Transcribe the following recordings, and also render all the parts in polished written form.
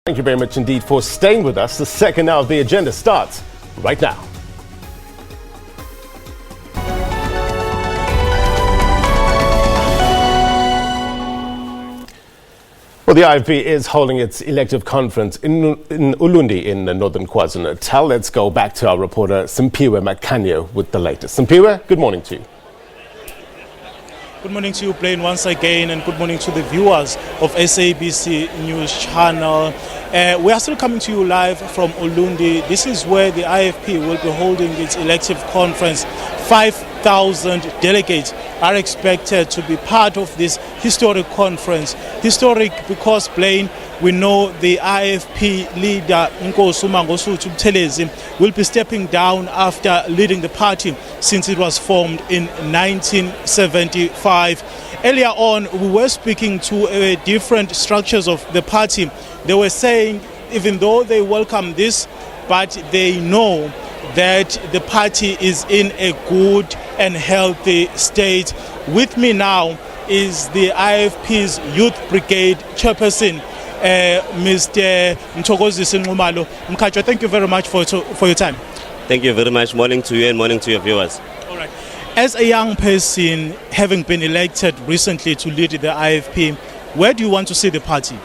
Thank you very much indeed for staying with us. The second hour of the agenda starts right now. Well, the IFP is holding its elective conference in Ulundi in northern KwaZulu-Natal. Let's go back to our reporter Siphiwe Makhanya with the latest. Siphiwe, good morning to you. Good morning to you, Blaine, once again, and good morning to the viewers of SABC News Channel. We are still coming to you live from Ulundi. This is where the IFP will be holding its elective conference. 5,000 delegates are expected to be part of this historic conference. Historic because, Blaine, we know the IFP leader, Prince Mongusuthu Buthelezi, will be stepping down after leading the party since it was formed in 1975. Earlier on, we were speaking to different structures of the party. They were saying, even though they welcome this, but they know that the party is in a good and healthy state. With me now is the IFP's Youth Brigade Chairperson, Mr. Mkhatshwa. Thank you very much for your time. Thank you very much. Morning to you and morning to your viewers. All right. As a young person, having been elected recently to lead the IFP, where do you want to see the party?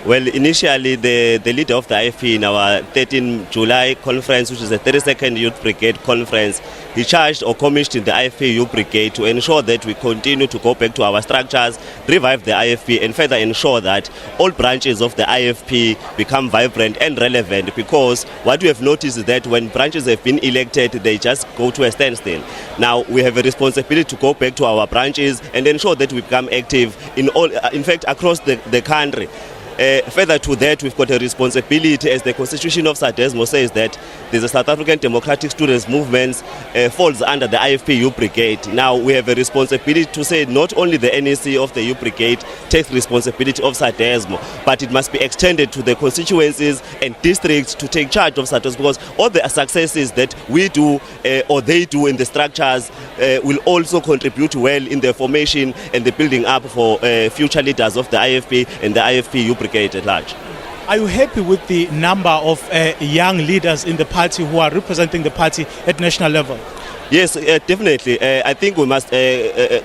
Well, initially, the leader of the IFP in our 13 July conference, which is the 32nd Youth Brigade conference, he charged or commissioned the IFP Youth Brigade to ensure that we continue to go back to our structures, revive the IFP, and further ensure that all branches of the IFP become vibrant and relevant, because what we have noticed is that when branches have been elected, they just go to a standstill. Now, we have a responsibility to go back to our branches and ensure that we become active in fact, across the country. Further to that, we've got a responsibility, as the Constitution of SADESMO says, that there's a South African Democratic Students Movement falls under the IFP Youth Brigade. Now we have a responsibility to say not only the NEC of the Youth Brigade takes responsibility of SADESMO, but it must be extended to the constituencies and districts to take charge of SADESMO, because all the successes that we do or they do in the structures will also contribute well in the formation and the building up for future leaders of the IFP and the IFP Youth Brigade at large. Are you happy with the number of young leaders in the party who are representing the party at national level? Yes, definitely. I think we must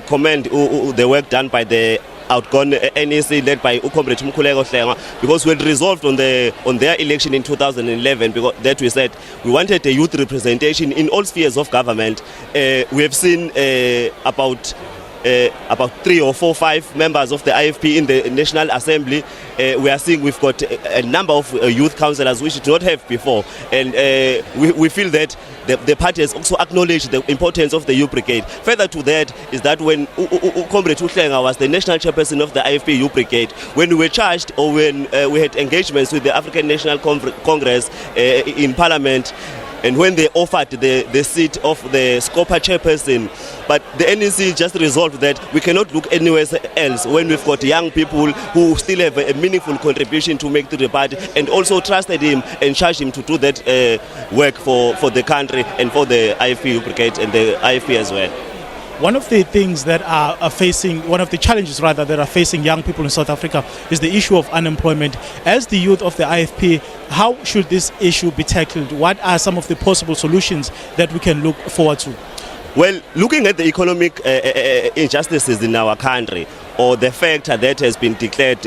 commend the work done by the Outgoing NEC led by Comrade Mkhuleko, because we had resolved on their election in 2011, because that we said we wanted a youth representation in all spheres of government. We have seen about 3 or 4, 5 members of the IFP in the National Assembly. We are seeing we've got a number of youth councillors which we did not have before, and we feel that the party has also acknowledged the importance of the Youth Brigade. Further to that is that when Comrade Uhlenga was the national chairperson of the IFP Youth Brigade, when we were charged or when we had engagements with the African National Congress in Parliament, and when they offered the seat of the SCOPA chairperson, but the NEC just resolved that we cannot look anywhere else when we've got young people who still have a meaningful contribution to make to the party, and also trusted him and charged him to do that work for the country and for the IFP Brigade and the IFP as well. One of the things that are facing, one of the challenges rather, that are facing young people in South Africa is the issue of unemployment. As the youth of the IFP, how should this issue be tackled? What are some of the possible solutions that we can look forward to? Well, looking at the economic injustices in our country, or the factor that has been declared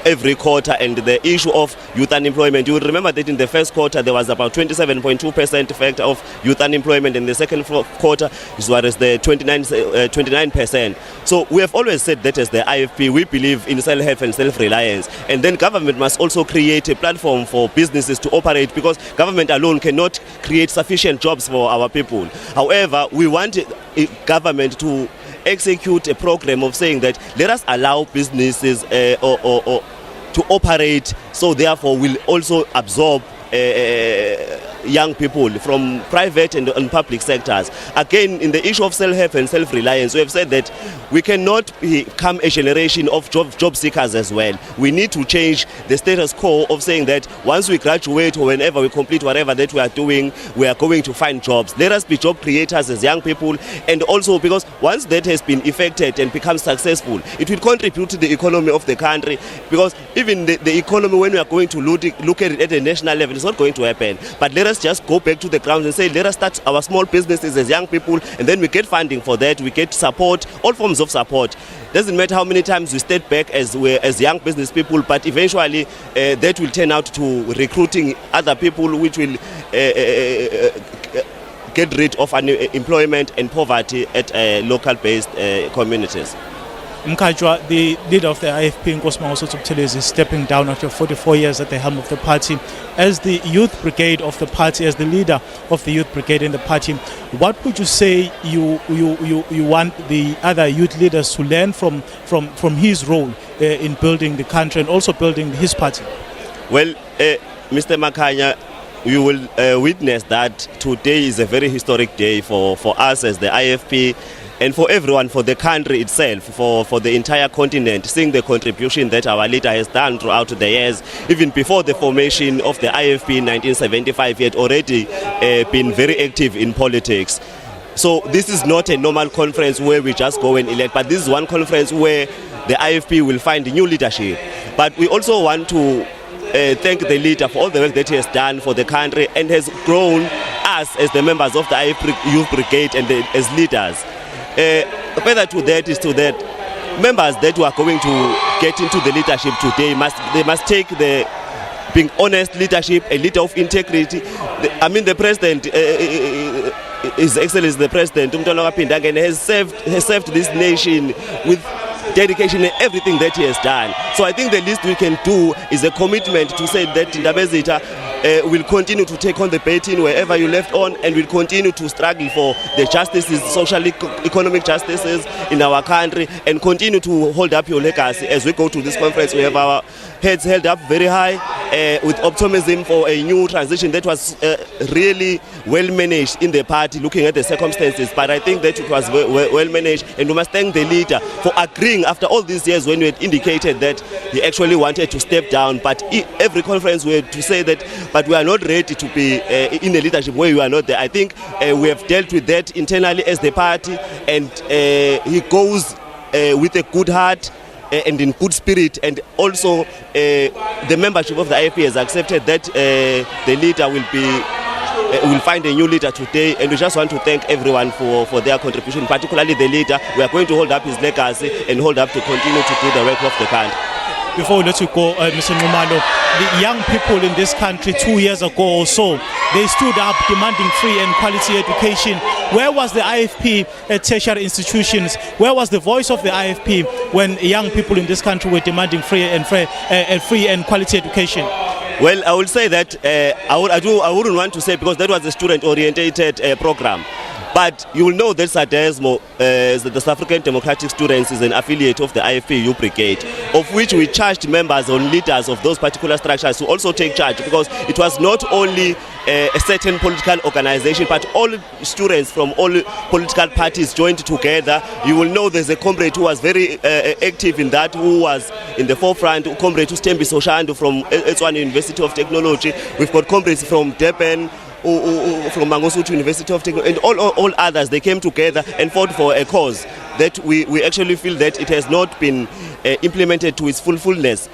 every quarter, and the issue of youth unemployment, you will remember that in the first quarter there was about 27.2% factor of youth unemployment. In the second quarter as well as the 29%. So we have always said that as the IFP we believe in self-help and self-reliance, and then government must also create a platform for businesses to operate, because government alone cannot create sufficient jobs for our people. However, we want government to execute a program of saying that let us allow businesses to operate, so therefore we'll also absorb young people from private and public sectors. Again, in the issue of self-help and self-reliance, we have said that we cannot become a generation of job seekers as well. We need to change the status quo of saying that once we graduate or whenever we complete whatever that we are doing, we are going to find jobs. Let us be job creators as young people, and also because once that has been effected and becomes successful, it will contribute to the economy of the country, because even the economy, when we are going to look at it at a national level, it's not going to happen. But let us just go back to the ground and say, let us start our small businesses as young people, and then we get funding for that, we get support, all forms of support. Doesn't matter how many times we step back as young business people, but eventually that will turn out to recruiting other people, which will get rid of unemployment and poverty at local-based communities. Mkajwa, the leader of the IFP, Prince Mongusuthu Buthelezi, is stepping down after 44 years at the helm of the party. As the youth brigade of the party, as the leader of the youth brigade in the party, what would you say you want the other youth leaders to learn from his role in building the country and also building his party? Well, Mr. Makhanya, you will witness that today is a very historic day for us as the IFP, and for everyone, for the country itself, for the entire continent, seeing the contribution that our leader has done throughout the years. Even before the formation of the IFP in 1975, he had already been very active in politics. So this is not a normal conference where we just go and elect, but this is one conference where the IFP will find new leadership. But we also want to thank the leader for all the work that he has done for the country and has grown us as the members of the IFP Youth Brigade and as leaders. Further to that is to that members that who are going to get into the leadership today must take the being honest leadership, a leader of integrity. The president, His Excellency the President, has served this nation with dedication and everything that he has done. So I think the least we can do is a commitment to say that Ndabezitha will continue to take on the baton wherever you left on, and will continue to struggle for the justices, social economic justices in our country, and continue to hold up your legacy. As we go to this conference, we have our heads held up very high with optimism for a new transition that was really well managed in the party, looking at the circumstances. But I think that it was well managed, and we must thank the leader for agreeing after all these years when we had indicated that he actually wanted to step down. But every conference we had to say that, but we are not ready to be in a leadership where you are not there. I think we have dealt with that internally as the party, and he goes with a good heart and in good spirit, and also the membership of the IFP has accepted that the leader will find a new leader today, and we just want to thank everyone for their contribution, particularly the leader. We are going to hold up his legacy and hold up to continue to do the work of the country. Before we let you go, Mr. Numalo, the young people in this country 2 years ago or so, they stood up demanding free and quality education. Where was the IFP at tertiary institutions? Where was the voice of the IFP when young people in this country were demanding free and quality education? Well, I will say that I wouldn't want to say, because that was a student-oriented program. But you will know that SADESMO, the South African Democratic Students, is an affiliate of the IFP Youth Brigade, of which we charged members or leaders of those particular structures to also take charge, because it was not only a certain political organization, but all students from all political parties joined together. You will know there's a comrade who was very active in that, who was in the forefront, comrade Ustembi Soshando from Etswana University of Technology. We've got comrades from Durban, from Mangosuthu University of Technology, and all others. They came together and fought for a cause that we actually feel that it has not been implemented to its fullness,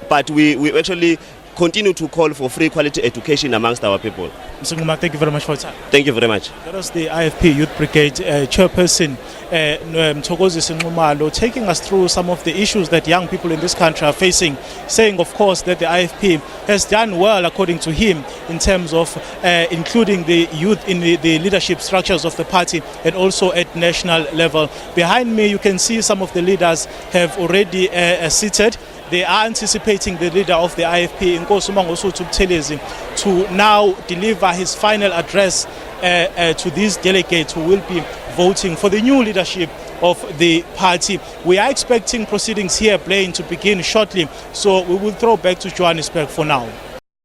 but we actually continue to call for free quality education amongst our people. Mr. Nguma, thank you very much for your time. Thank you very much. That was the IFP Youth Brigade chairperson, Mthokozisi Nxumalo, taking us through some of the issues that young people in this country are facing, saying, of course, that the IFP has done well, according to him, in terms of including the youth in the leadership structures of the party and also at national level. Behind me, you can see some of the leaders have already seated. They are anticipating the leader of the IFP, Prince Mongusuthu Buthelezi, to now deliver his final address to these delegates who will be voting for the new leadership of the party. We are expecting proceedings here, Blaine, to begin shortly, so we will throw back to Johannesburg for now.